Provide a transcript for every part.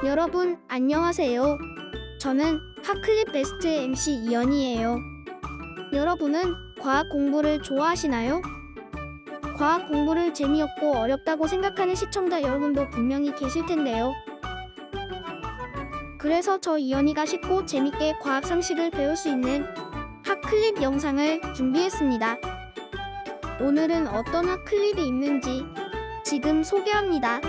여러분, 안녕하세요. 저는 핫클립 베스트 MC 이연이에요. 여러분은 과학 공부를 좋아하시나요? 과학 공부를 재미없고 어렵다고 생각하는 시청자 여러분도 분명히 계실 텐데요. 그래서 저 이연이가 쉽고 재밌게 과학 상식을 배울 수 있는 핫클립 영상을 준비했습니다. 오늘은 어떤 핫클립이 있는지 지금 소개합니다.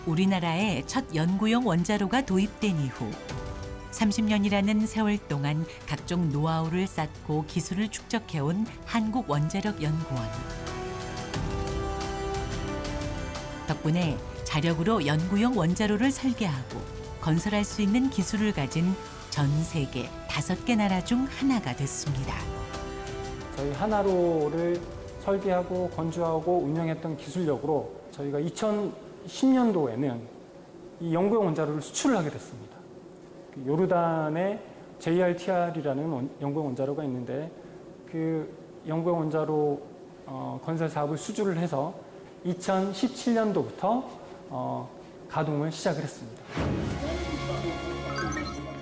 우리나라에 첫 연구용 원자로가 도입된 이후 30년이라는 세월 동안 각종 노하우를 쌓고 기술을 축적해온 한국원자력연구원. 덕분에 자력으로 연구용 원자로를 설계하고 건설할 수 있는 기술을 가진 전 세계 5개 나라 중 하나가 됐습니다. 저희 하나로를 설계하고 건조하고 운영했던 기술력으로 저희가 2010년도에는 이 연구용 원자로를 수출을 하게 됐습니다. 요르단에 JRTR이라는 연구용 원자로가 있는데 그 연구용 원자로 건설 사업을 수주를 해서 2017년도부터 가동을 시작을 했습니다.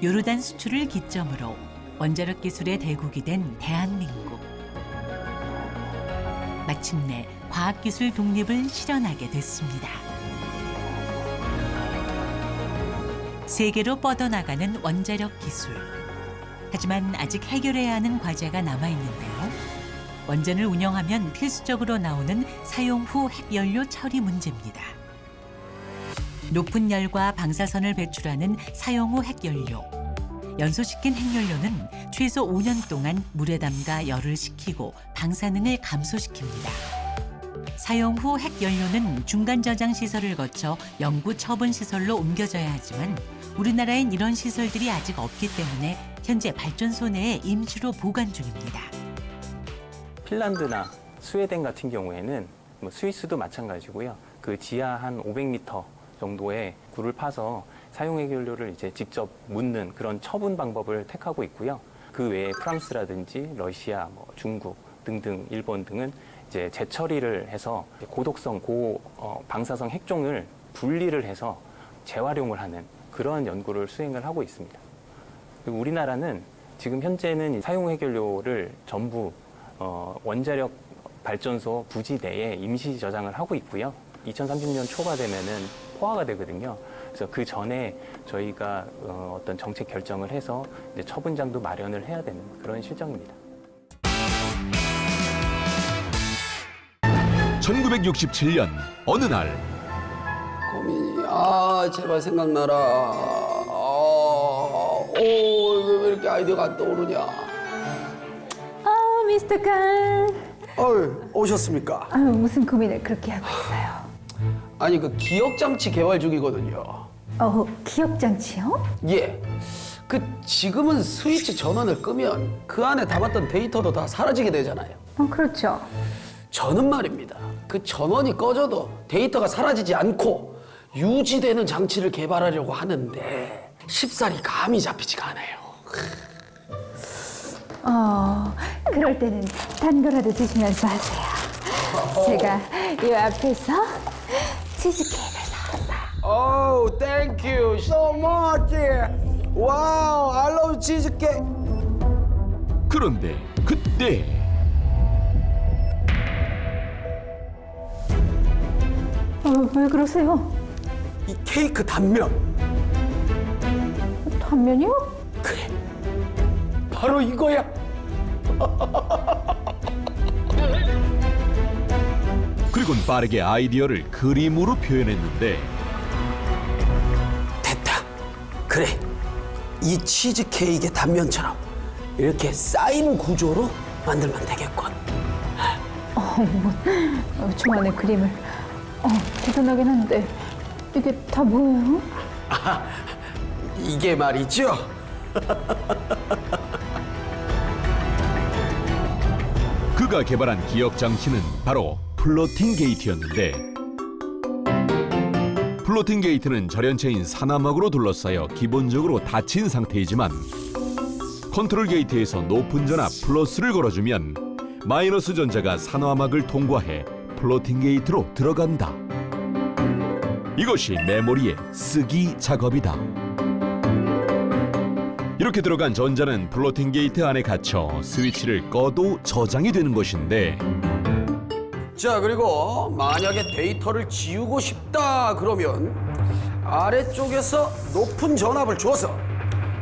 요르단 수출을 기점으로 원자력 기술의 대국이 된 대한민국. 마침내 과학기술 독립을 실현하게 됐습니다. 세계로 뻗어나가는 원자력 기술. 하지만 아직 해결해야 하는 과제가 남아있는데요. 원전을 운영하면 필수적으로 나오는 사용 후 핵연료 처리 문제입니다. 높은 열과 방사선을 배출하는 사용 후 핵연료. 연소시킨 핵연료는 최소 5년 동안 물에 담가 열을 식히고 방사능을 감소시킵니다. 사용 후 핵연료는 중간 저장 시설을 거쳐 영구 처분 시설로 옮겨져야 하지만 우리나라엔 이런 시설들이 아직 없기 때문에 현재 발전소 내에 임시로 보관 중입니다. 핀란드나 스웨덴 같은 경우에는 스위스도 마찬가지고요. 그 지하 한 500m 정도의 굴을 파서 사용 핵연료를 이제 직접 묻는 그런 처분 방법을 택하고 있고요. 그 외에 프랑스라든지 러시아, 중국 등등 일본 등은 이제 재처리를 해서 고독성, 방사성 핵종을 분리를 해서 재활용을 하는 그런 연구를 수행을 하고 있습니다. 그리고 우리나라는 지금 현재는 사용 핵연료를 전부 원자력 발전소 부지 내에 임시 저장을 하고 있고요. 2030년 초가 되면은 포화가 되거든요. 그래서 그 전에 저희가 어떤 정책 결정을 해서 이제 처분장도 마련을 해야 되는 그런 실정입니다. 1967년 어느 날 고민이 제발 생각나라. 왜 이렇게 아이디어가 안 떠오르냐. 미스터 칸. 오셨습니까? 무슨 고민을 그렇게 하고 있어요? 아니 그 기억장치 개발 중이거든요. 기억장치요? 예. 지금은 스위치 전원을 끄면 그 안에 담았던 데이터도 다 사라지게 되잖아요. 그렇죠. 저는 말입니다. 그 전원이 꺼져도 데이터가 사라지지 않고 유지되는 장치를 개발하려고 하는데 쉽사리 감이 잡히지가 않아요. 그럴 때는 단 거라도 드시면서 하세요. 제가 이 앞에서 치즈케이크를 사왔어요. thank you so much. 와우, I love cheesecake. 그런데 그때 왜 그러세요? 이 케이크 단면. 단면이요? 그래. 바로 이거야. 그리곤 빠르게 아이디어를 그림으로 표현했는데 됐다. 그래. 이 치즈케이크의 단면처럼 이렇게 쌓인 구조로 만들면 되겠군. 좋아하는 그림을. 대단하긴 한데 이게 다 뭐예요? 이게 말이죠. 그가 개발한 기억 장치는 바로 플로팅 게이트였는데 플로팅 게이트는 절연체인 산화막으로 둘러싸여 기본적으로 닫힌 상태이지만 컨트롤 게이트에서 높은 전압 플러스를 걸어주면 마이너스 전자가 산화막을 통과해 플로팅 게이트로 들어간다. 이것이 메모리의 쓰기 작업이다. 이렇게 들어간 전자는 플로팅 게이트 안에 갇혀 스위치를 꺼도 저장이 되는 것인데, 자, 그리고 만약에 데이터를 지우고 싶다 그러면 아래쪽에서 높은 전압을 줘서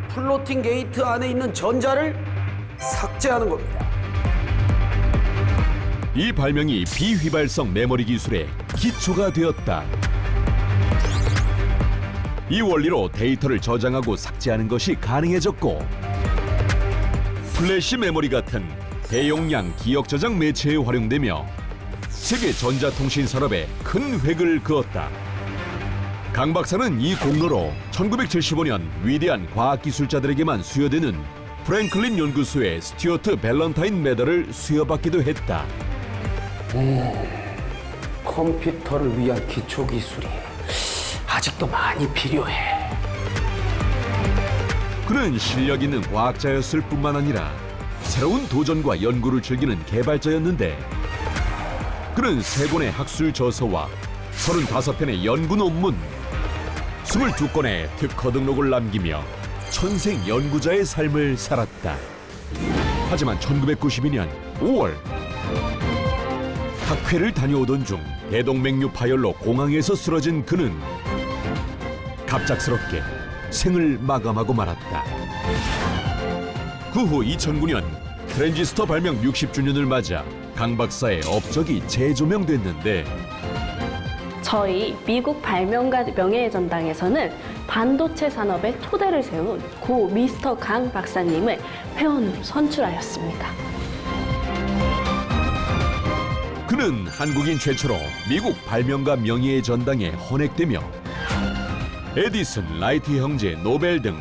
플로팅 게이트 안에 있는 전자를 삭제하는 겁니다. 이 발명이 비휘발성 메모리 기술의 기초가 되었다. 이 원리로 데이터를 저장하고 삭제하는 것이 가능해졌고, 플래시 메모리 같은 대용량 기억 저장 매체에 활용되며 세계 전자통신 산업에 큰 획을 그었다. 강 박사는 이 공로로 1975년 위대한 과학기술자들에게만 수여되는 프랭클린 연구소의 스튜어트 밸런타인 메달을 수여받기도 했다. 컴퓨터를 위한 기초 기술이 아직도 많이 필요해. 그는 실력 있는 과학자였을 뿐만 아니라 새로운 도전과 연구를 즐기는 개발자였는데, 그는 3권의 학술 저서와 35편의 연구 논문, 22건의 특허 등록을 남기며 천생 연구자의 삶을 살았다. 하지만 1992년 5월 학회를 다녀오던 중 대동맥류 파열로 공항에서 쓰러진 그는 갑작스럽게 생을 마감하고 말았다. 그 후 2009년 트랜지스터 발명 60주년을 맞아 강 박사의 업적이 재조명됐는데, 저희 미국 발명가 명예의 전당에서는 반도체 산업의 토대를 세운 고 미스터 강 박사님을 회원으로 선출하였습니다. 그는 한국인 최초로 미국 발명가 명예의 전당에 헌액되며 에디슨, 라이트 형제, 노벨 등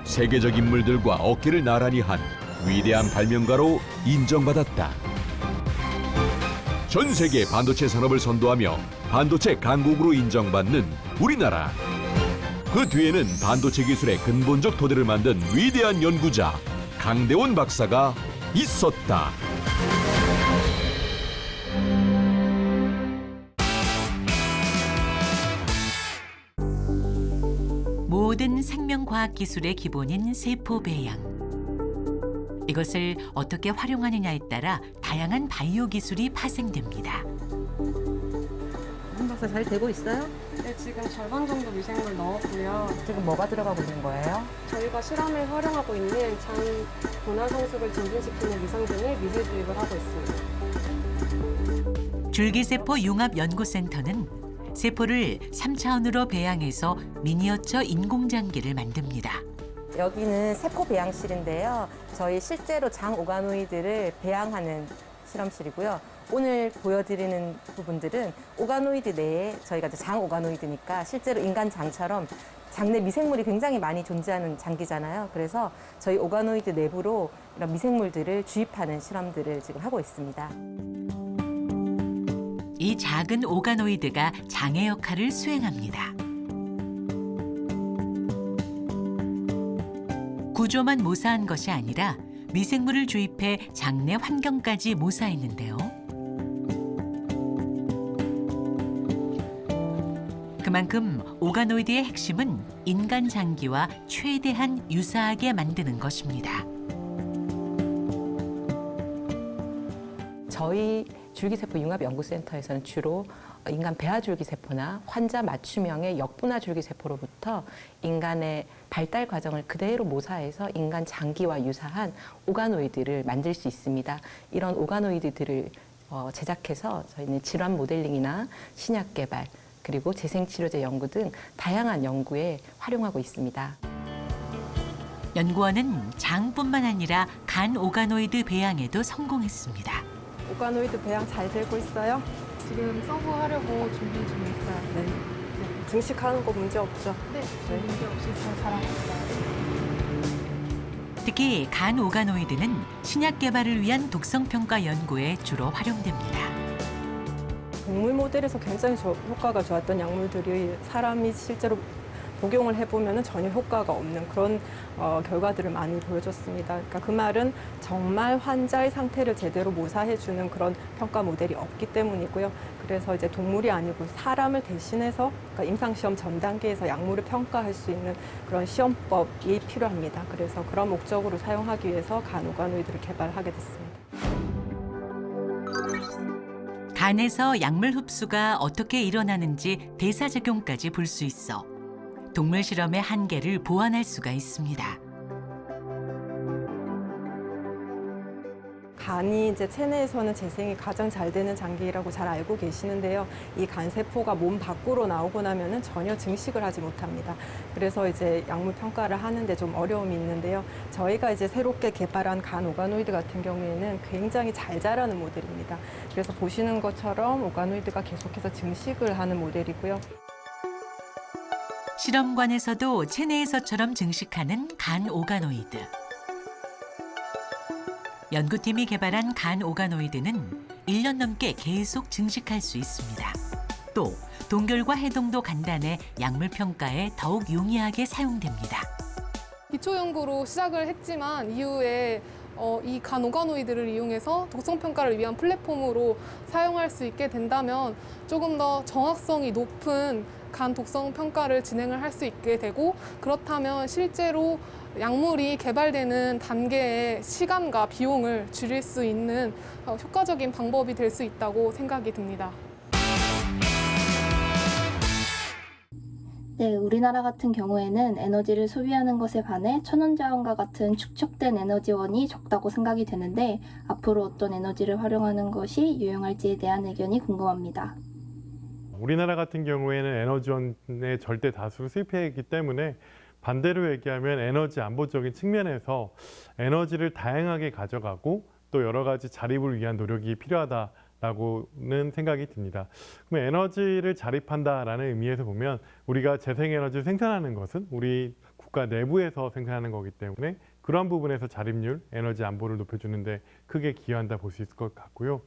세계적 인물들과 어깨를 나란히 한 위대한 발명가로 인정받았다. 전 세계 반도체 산업을 선도하며 반도체 강국으로 인정받는 우리나라. 그 뒤에는 반도체 기술의 근본적 토대를 만든 위대한 연구자 강대원 박사가 있었다. 모든 생명과학 기술의 기본인 세포 배양. 이것을 어떻게 활용하느냐에 따라 다양한 바이오 기술이 파생됩니다. 한 박사 잘 되고 있어요? 네, 지금 절반 정도 미생물 넣었고요. 지금 뭐가 들어가고 있는 거예요? 저희가 실험에 활용하고 있는 장 분화 성숙을 증진시키는 미생균을 미세 주입을 하고 있습니다. 줄기세포 융합연구센터는 세포를 3차원으로 배양해서 미니어처 인공장기를 만듭니다. 여기는 세포 배양실인데요. 저희 실제로 장 오가노이드를 배양하는 실험실이고요. 오늘 보여드리는 부분들은 오가노이드 내에 저희가 이제 장 오가노이드니까 실제로 인간 장처럼 장내 미생물이 굉장히 많이 존재하는 장기잖아요. 그래서 저희 오가노이드 내부로 이런 미생물들을 주입하는 실험들을 지금 하고 있습니다. 이 작은 오가노이드가 장의 역할을 수행합니다. 구조만 모사한 것이 아니라 미생물을 주입해 장내 환경까지 모사했는데요. 그만큼 오가노이드의 핵심은 인간 장기와 최대한 유사하게 만드는 것입니다. 저희 줄기세포 융합연구센터에서는 주로 인간 배아줄기세포나 환자 맞춤형의 역분화줄기세포로부터 인간의 발달 과정을 그대로 모사해서 인간 장기와 유사한 오가노이드를 만들 수 있습니다. 이런 오가노이드들을 제작해서 저희는 질환 모델링이나 신약 개발, 그리고 재생치료제 연구 등 다양한 연구에 활용하고 있습니다. 연구원은 장뿐만 아니라 간 오가노이드 배양에도 성공했습니다. 오가노이드 배양 잘 되고 있어요? 지금 서브하려고 준비 중에 있어요. 네. 증식하는 거 문제 없죠? 네, 문제 없이 잘 잘하고 있어요. 특히 간 오가노이드는 신약 개발을 위한 독성평가 연구에 주로 활용됩니다. 동물 모델에서 굉장히 효과가 좋았던 약물들이 사람이 실제로 복용을 해보면 전혀 효과가 없는 그런 결과들을 많이 보여줬습니다. 그러니까 그 말은 정말 환자의 상태를 제대로 모사해주는 그런 평가 모델이 없기 때문이고요. 그래서 이제 동물이 아니고 사람을 대신해서 그러니까 임상시험 전 단계에서 약물을 평가할 수 있는 그런 시험법이 필요합니다. 그래서 그런 목적으로 사용하기 위해서 간오가노이드를 개발하게 됐습니다. 간에서 약물 흡수가 어떻게 일어나는지 대사작용까지 볼 수 있어 동물 실험의 한계를 보완할 수가 있습니다. 간이 이제 체내에서는 재생이 가장 잘 되는 장기라고 잘 알고 계시는데요. 이 간세포가 몸 밖으로 나오고 나면은 전혀 증식을 하지 못합니다. 그래서 이제 약물 평가를 하는데 좀 어려움이 있는데요. 저희가 이제 새롭게 개발한 간 오가노이드 같은 경우에는 굉장히 잘 자라는 모델입니다. 그래서 보시는 것처럼 오가노이드가 계속해서 증식을 하는 모델이고요. 실험관에서도 체내에서처럼 증식하는 간 오가노이드. 연구팀이 개발한 간 오가노이드는 1년 넘게 계속 증식할 수 있습니다. 또 동결과 해동도 간단해 약물 평가에 더욱 용이하게 사용됩니다. 기초 연구로 시작을 했지만 이후에 이 간 오가노이드를 이용해서 독성 평가를 위한 플랫폼으로 사용할 수 있게 된다면 조금 더 정확성이 높은 간 독성 평가를 진행을 할 수 있게 되고, 그렇다면 실제로 약물이 개발되는 단계의 시간과 비용을 줄일 수 있는 효과적인 방법이 될 수 있다고 생각이 듭니다. 네, 우리나라 같은 경우에는 에너지를 소비하는 것에 반해 천연자원과 같은 축적된 에너지원이 적다고 생각이 되는데 앞으로 어떤 에너지를 활용하는 것이 유용할지에 대한 의견이 궁금합니다. 우리나라 같은 경우에는 에너지원의 절대 다수를 수입해야 하기 때문에 반대로 얘기하면 에너지 안보적인 측면에서 에너지를 다양하게 가져가고 또 여러 가지 자립을 위한 노력이 필요하다라고는 생각이 듭니다. 그럼 에너지를 자립한다라는 의미에서 보면 우리가 재생에너지를 생산하는 것은 우리 국가 내부에서 생산하는 거기 때문에 그런 부분에서 자립률, 에너지 안보를 높여주는 데 크게 기여한다 볼 수 있을 것 같고요.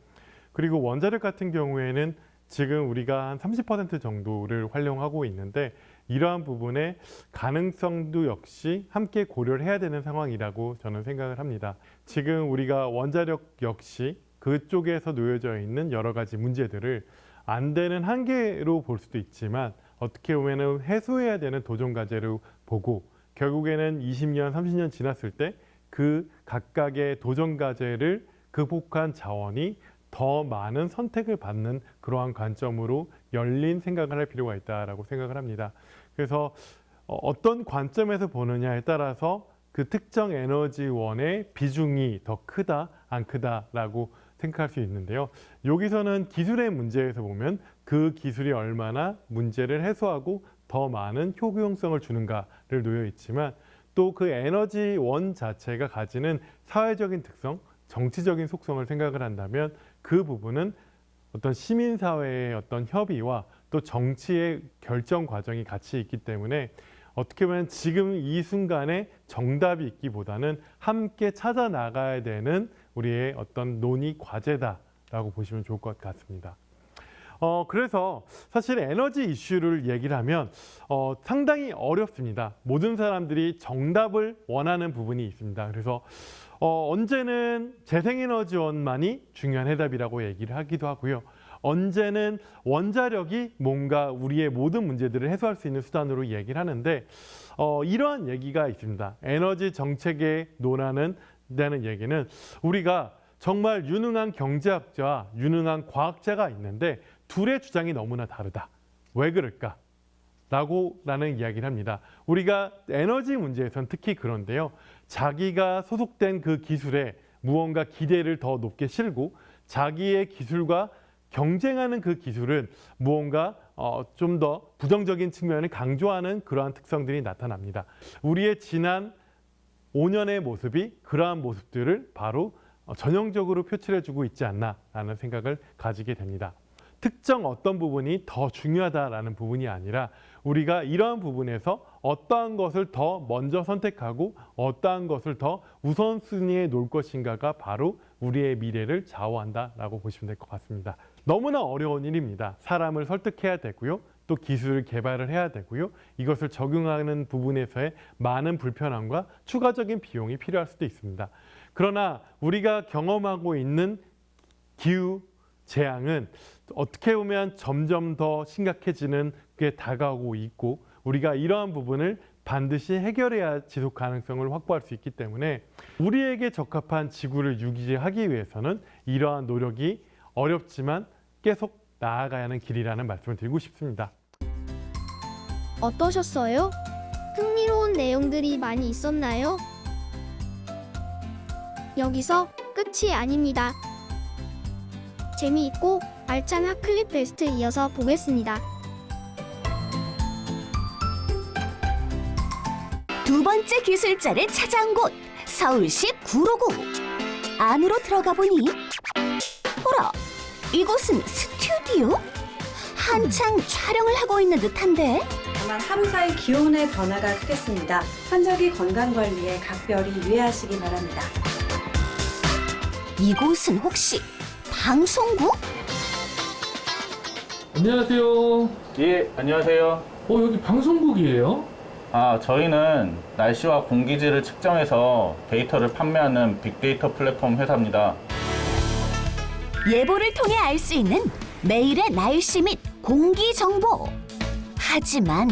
그리고 원자력 같은 경우에는 지금 우리가 한 30% 정도를 활용하고 있는데 이러한 부분의 가능성도 역시 함께 고려를 해야 되는 상황이라고 저는 생각을 합니다. 지금 우리가 원자력 역시 그쪽에서 놓여져 있는 여러 가지 문제들을 안 되는 한계로 볼 수도 있지만 어떻게 보면 해소해야 되는 도전 과제로 보고 결국에는 20년, 30년 지났을 때 그 각각의 도전 과제를 극복한 자원이 더 많은 선택을 받는 그러한 관점으로 열린 생각을 할 필요가 있다고 생각을 합니다. 그래서 어떤 관점에서 보느냐에 따라서 그 특정 에너지원의 비중이 더 크다, 안 크다라고 생각할 수 있는데요. 여기서는 기술의 문제에서 보면 그 기술이 얼마나 문제를 해소하고 더 많은 효용성을 주는가를 놓여 있지만 또 그 에너지원 자체가 가지는 사회적인 특성, 정치적인 속성을 생각을 한다면 그 부분은 어떤 시민사회의 어떤 협의와 또 정치의 결정 과정이 같이 있기 때문에 어떻게 보면 지금 이 순간에 정답이 있기보다는 함께 찾아 나가야 되는 우리의 어떤 논의 과제다라고 보시면 좋을 것 같습니다. 그래서 사실 에너지 이슈를 얘기를 하면 상당히 어렵습니다. 모든 사람들이 정답을 원하는 부분이 있습니다. 그래서 언제는 재생에너지원만이 중요한 해답이라고 얘기를 하기도 하고요. 언제는 원자력이 뭔가 우리의 모든 문제들을 해소할 수 있는 수단으로 얘기를 하는데 이러한 얘기가 있습니다. 에너지 정책에 논하는 다는 얘기는 우리가 정말 유능한 경제학자와 유능한 과학자가 있는데 둘의 주장이 너무나 다르다. 왜 그럴까? 라는 이야기를 합니다. 우리가 에너지 문제에서는 특히 그런데요. 자기가 소속된 그 기술에 무언가 기대를 더 높게 실고 자기의 기술과 경쟁하는 그 기술은 무언가 좀 더 부정적인 측면을 강조하는 그러한 특성들이 나타납니다. 우리의 지난 5년의 모습이 그러한 모습들을 바로 전형적으로 표출해주고 있지 않나라는 생각을 가지게 됩니다. 특정 어떤 부분이 더 중요하다라는 부분이 아니라 우리가 이러한 부분에서 어떠한 것을 더 먼저 선택하고 어떠한 것을 더 우선순위에 놓을 것인가가 바로 우리의 미래를 좌우한다라고 보시면 될 것 같습니다. 너무나 어려운 일입니다. 사람을 설득해야 되고요. 또 기술을 개발을 해야 되고요. 이것을 적용하는 부분에서의 많은 불편함과 추가적인 비용이 필요할 수도 있습니다. 그러나 우리가 경험하고 있는 기후 재앙은 어떻게 보면 점점 더 심각해지는 게 다가오고 있고, 우리가 이러한 부분을 반드시 해결해야 지속 가능성을 확보할 수 있기 때문에 우리에게 적합한 지구를 유지하기 위해서는 이러한 노력이 어렵지만 계속 나아가야 하는 길이라는 말씀을 드리고 싶습니다. 어떠셨어요? 흥미로운 내용들이 많이 있었나요? 여기서 끝이 아닙니다. 재미있고 알찬 핫클립 베스트 이어서 보겠습니다. 두 번째 기술자를 찾아온 곳, 서울시 구로구. 안으로 들어가 보니 어라, 이곳은 스튜디오? 한창 촬영을 하고 있는 듯한데? 다만 하루 사이 기온의 변화가 크겠습니다. 환절기 건강관리에 각별히 유의하시기 바랍니다. 이곳은 혹시 방송국? 안녕하세요. 예, 안녕하세요. 여기 방송국이에요? 저희는 날씨와 공기질을 측정해서 데이터를 판매하는 빅데이터 플랫폼 회사입니다. 예보를 통해 알 수 있는 매일의 날씨 및 공기 정보. 하지만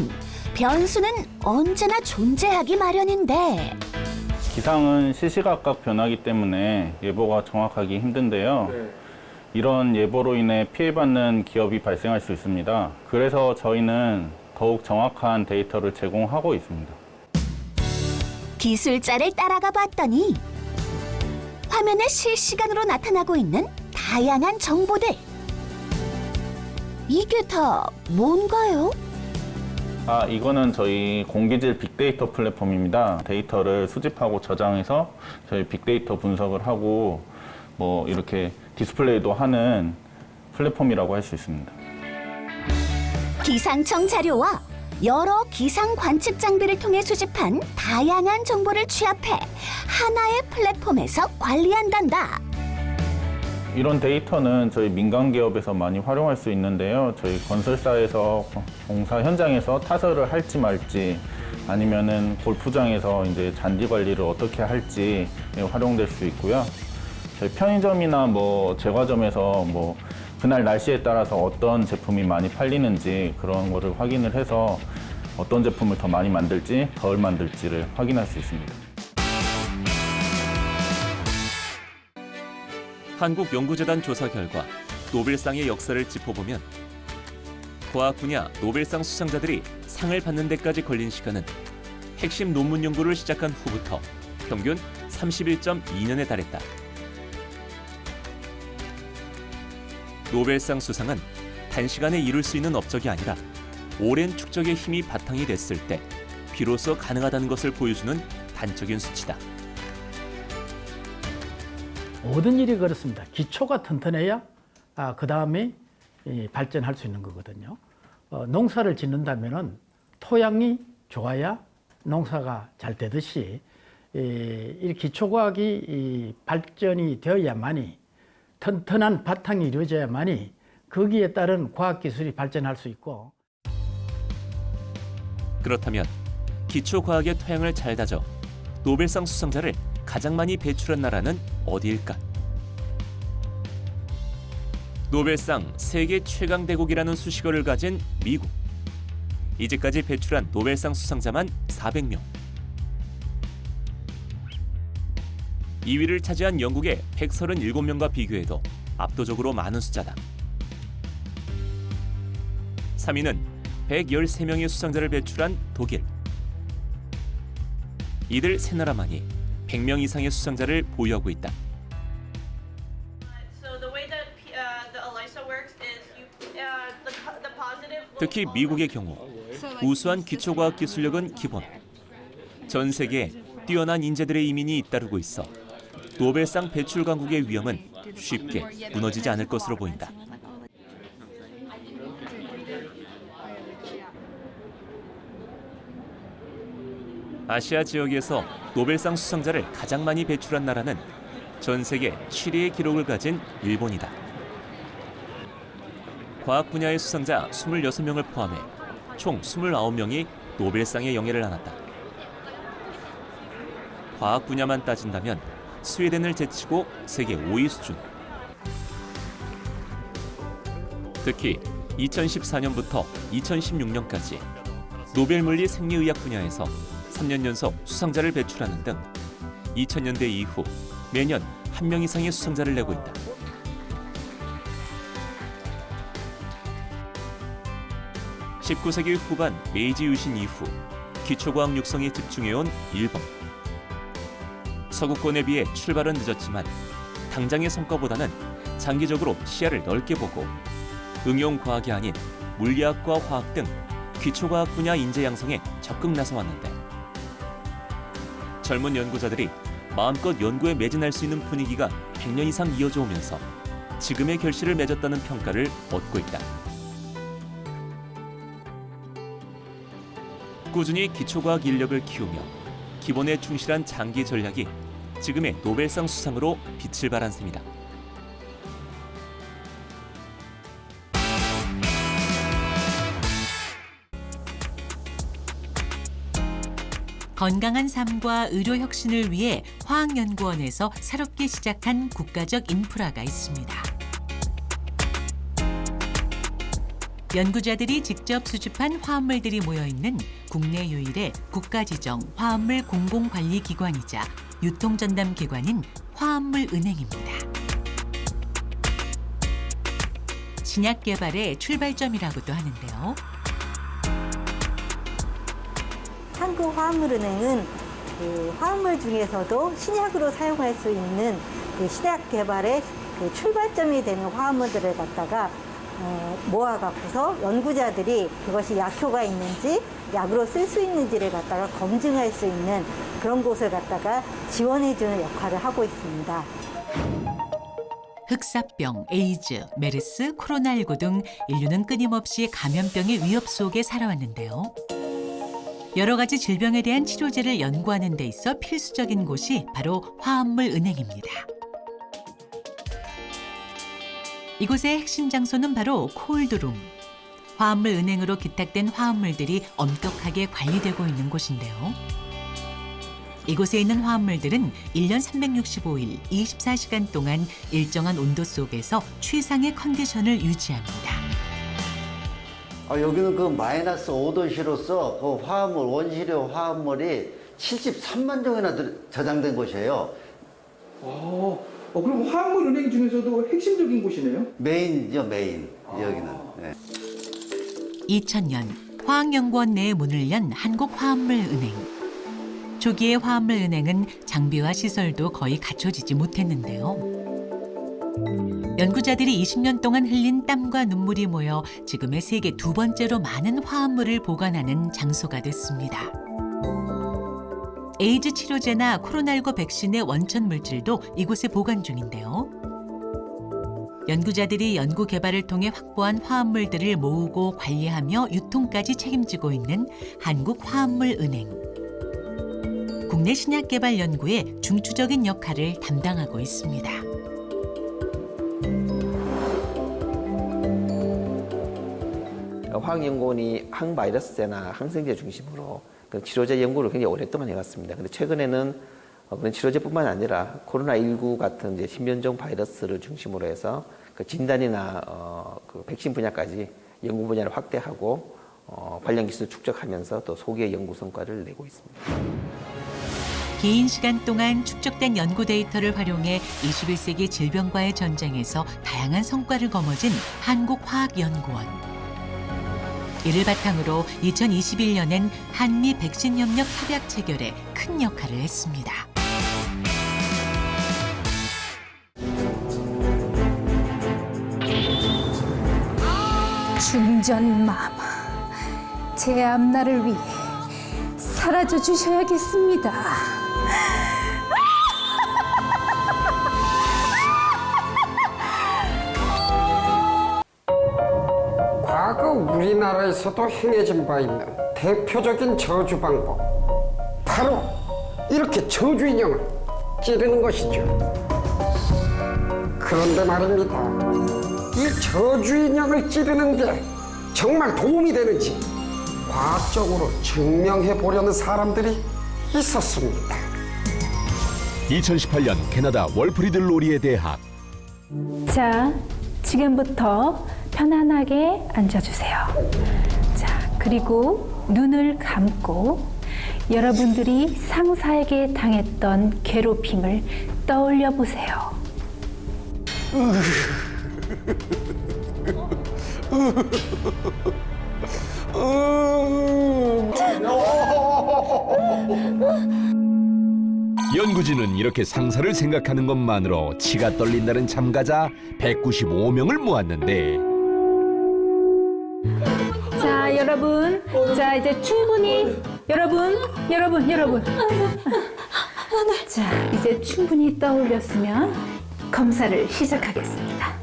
변수는 언제나 존재하기 마련인데. 기상은 시시각각 변하기 때문에 예보가 정확하기 힘든데요. 이런 예보로 인해 피해받는 기업이 발생할 수 있습니다. 그래서 저희는 더욱 정확한 데이터를 제공하고 있습니다. 기술자를 따라가 봤더니 화면에 실시간으로 나타나고 있는 다양한 정보들. 이게 다 뭔가요? 이거는 저희 공기질 빅데이터 플랫폼입니다. 데이터를 수집하고 저장해서 저희 빅데이터 분석을 하고 이렇게 디스플레이도 하는 플랫폼이라고 할 수 있습니다. 기상청 자료와 여러 기상 관측 장비를 통해 수집한 다양한 정보를 취합해 하나의 플랫폼에서 관리한단다. 이런 데이터는 저희 민간 기업에서 많이 활용할 수 있는데요. 저희 건설사에서 공사 현장에서 타설을 할지 말지, 아니면은 골프장에서 이제 잔디 관리를 어떻게 할지 활용될 수 있고요. 저희 편의점이나 제과점에서 그날 날씨에 따라서 어떤 제품이 많이 팔리는지 그런 거를 확인을 해서 어떤 제품을 더 많이 만들지 덜 만들지를 확인할 수 있습니다. 한국연구재단 조사 결과 노벨상의 역사를 짚어보면 과학 분야 노벨상 수상자들이 상을 받는 데까지 걸린 시간은 핵심 논문 연구를 시작한 후부터 평균 31.2년에 달했다. 노벨상 수상은 단시간에 이룰 수 있는 업적이 아니라 오랜 축적의 힘이 바탕이 됐을 때 비로소 가능하다는 것을 보여주는 단적인 수치다. 모든 일이 그렇습니다. 기초가 튼튼해야 그 다음에 발전할 수 있는 거거든요. 농사를 짓는다면은 토양이 좋아야 농사가 잘 되듯이 이 기초과학이 발전이 되어야만이 튼튼한 바탕이 이루어져야만이 거기에 따른 과학기술이 발전할 수 있고. 그렇다면 기초과학의 토양을 잘 다져 노벨상 수상자를 가장 많이 배출한 나라는 어디일까? 노벨상 세계 최강 대국이라는 수식어를 가진 미국. 이제까지 배출한 노벨상 수상자만 400명. 2위를 차지한 영국의 137명과 비교해도 압도적으로 많은 숫자다. 3위는 113명의 수상자를 배출한 독일. 이들 세 나라만이 100명 이상의 수상자를 보유하고 있다. 특히 미국의 경우 우수한 기초과학 기술력은 기본. 전 세계에 뛰어난 인재들의 이민이 잇따르고 있어 노벨상 배출 강국의 위험은 쉽게 무너지지 않을 것으로 보인다. 아시아 지역에서 노벨상 수상자를 가장 많이 배출한 나라는 전 세계 7위의 기록을 가진 일본이다. 과학 분야의 수상자 26명을 포함해 총 29명이 노벨상의 영예를 안았다. 과학 분야만 따진다면 스웨덴을 제치고 세계 5위 수준. 특히 2014년부터 2016년까지 노벨 물리 생리의학 분야에서 3년 연속 수상자를 배출하는 등 2000년대 이후 매년 1명 이상의 수상자를 내고 있다. 19세기 후반 메이지 유신 이후 기초과학 육성에 집중해온 일본. 서구권에 비해 출발은 늦었지만 당장의 성과보다는 장기적으로 시야를 넓게 보고 응용과학이 아닌 물리학과 화학 등 기초과학 분야 인재 양성에 적극 나서왔는데 젊은 연구자들이 마음껏 연구에 매진할 수 있는 분위기가 100년 이상 이어져 오면서 지금의 결실을 맺었다는 평가를 얻고 있다. 꾸준히 기초과학 인력을 키우며 기본에 충실한 장기 전략이 지금의 노벨상 수상으로 빛을 발한 셈이다. 건강한 삶과 의료 혁신을 위해 화학연구원에서 새롭게 시작한 국가적 인프라가 있습니다. 연구자들이 직접 수집한 화합물들이 모여있는 국내 유일의 국가지정 화합물 공공관리기관이자 유통전담기관인 화합물은행입니다. 신약 개발의 출발점이라고도 하는데요. 한국화합물은행은 화합물 중에서도 신약으로 사용할 수 있는 신약 개발의 출발점이 되는 화합물들을 갖다가 모아갖고서 연구자들이 그것이 약효가 있는지 약으로 쓸 수 있는지를 갖다가 검증할 수 있는 그런 곳을 갖다가 지원해주는 역할을 하고 있습니다. 흑사병, 에이즈, 메르스, 코로나19 등 인류는 끊임없이 감염병의 위협 속에 살아왔는데요. 여러 가지 질병에 대한 치료제를 연구하는 데 있어 필수적인 곳이 바로 화합물은행입니다. 이곳의 핵심 장소는 바로 콜드룸. 화합물은행으로 기탁된 화합물들이 엄격하게 관리되고 있는 곳인데요. 이곳에 있는 화합물들은 1년 365일 24시간 동안 일정한 온도 속에서 최상의 컨디션을 유지합니다. 여기는 그 마이너스 5도시로서 그 화합물, 원시료 화합물이 73만 종이나 저장된 곳이에요. 그럼 화합물은행 중에서도 핵심적인 곳이네요? 메인이죠, 메인. 여기는. 네. 2000년 화학연구원 내에 문을 연 한국화합물은행. 초기에 화합물은행은 장비와 시설도 거의 갖춰지지 못했는데요. 연구자들이 20년 동안 흘린 땀과 눈물이 모여 지금의 세계 두 번째로 많은 화합물을 보관하는 장소가 됐습니다. 에이즈 치료제나 코로나19 백신의 원천 물질도 이곳에 보관 중인데요. 연구자들이 연구 개발을 통해 확보한 화합물들을 모으고 관리하며 유통까지 책임지고 있는 한국화합물은행. 국내 신약 개발 연구에 중추적인 역할을 담당하고 있습니다. 화학연구원이 항바이러스제나 항생제 중심으로 그 치료제 연구를 굉장히 오랫동안 해왔습니다. 근데 최근에는 그런 치료제뿐만 아니라 코로나19 같은 이제 신변종 바이러스를 중심으로 해서 그 진단이나 그 백신 분야까지 연구 분야를 확대하고 관련 기술 축적하면서 또 소기의 연구 성과를 내고 있습니다. 긴 시간 동안 축적된 연구 데이터를 활용해 21세기 질병과의 전쟁에서 다양한 성과를 거머쥔 한국화학연구원. 이를 바탕으로 2021년엔 한미 백신 협력 협약 체결에 큰 역할을 했습니다. 중전마마, 제 앞날을 위해 사라져 주셔야겠습니다. 과거 우리나라에서도 행해진 바 있는 대표적인 저주 방법, 바로 이렇게 저주 인형을 찌르는 것이죠. 그런데 말입니다, 이 저주 인형을 찌르는 게 정말 도움이 되는지 과학적으로 증명해 보려는 사람들이 있었습니다. 2018년 캐나다 월프리드 로리에 대학. 자, 지금부터 편안하게 앉아주세요. 자, 그리고 눈을 감고 여러분들이 상사에게 당했던 괴롭힘을 떠올려 보세요. 연구진은 이렇게 상사를 생각하는 것만으로 치가 떨린다는 참가자 195명을 모았는데 자, 여러분. 자, 이제 충분히 여러분. 자, 이제 충분히 떠올렸으면 검사를 시작하겠습니다.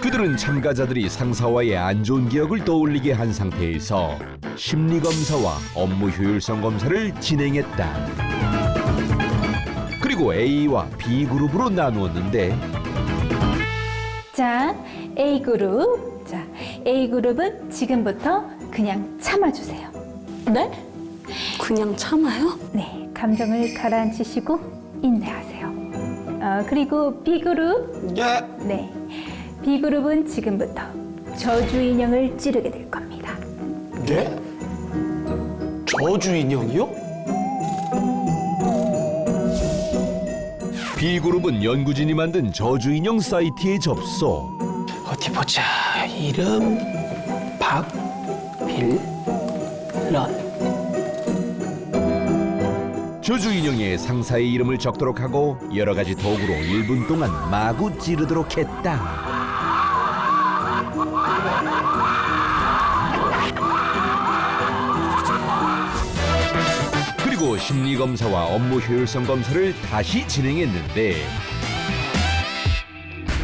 그들은 참가자들이 상사와의 안 좋은 기억을 떠올리게 한 상태에서 심리검사와 업무 효율성 검사를 진행했다. 그리고 A와 B그룹으로 나누었는데 자, A그룹. 자, A그룹은 지금부터 그냥 참아주세요. 네? 그냥 참아요? 네, 감정을 가라앉히시고 인내하세요. 그리고 B그룹. 네, B그룹은 지금부터 저주 인형을 찌르게 될 겁니다. 네? 저주 인형이요? B그룹은 연구진이 만든 저주 인형 사이트에 접속. 어디 보자. 이름 박빌런. 저주 인형에 상사의 이름을 적도록 하고 여러 가지 도구로 1분 동안 마구 찌르도록 했다. 그리고 심리검사와 업무 효율성 검사를 다시 진행했는데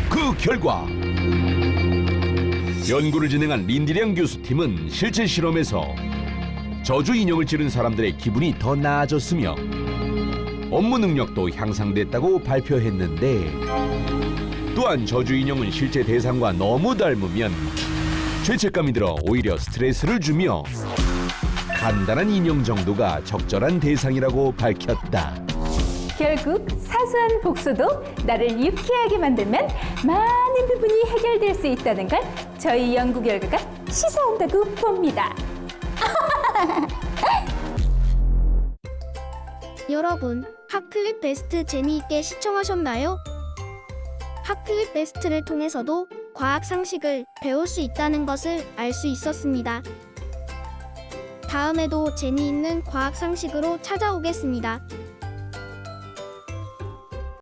그 결과 연구를 진행한 린디량 교수팀은 실제 실험에서 저주 인형을 찌른 사람들의 기분이 더 나아졌으며 업무 능력도 향상됐다고 발표했는데 또한 저주 인형은 실제 대상과 너무 닮으면 죄책감이 들어 오히려 스트레스를 주며 간단한 인형 정도가 적절한 대상이라고 밝혔다. 결국 사소한 복수도 나를 유쾌하게 만들면 많은 부분이 해결될 수 있다는 걸 저희 연구 결과가 시사한다고 봅니다. 여러분, 핫클립 베스트 재미있게 시청하셨나요? 핫클립 베스트를 통해서도 과학 상식을 배울 수 있다는 것을 알 수 있었습니다. 다음에도 재미있는 과학 상식으로 찾아오겠습니다.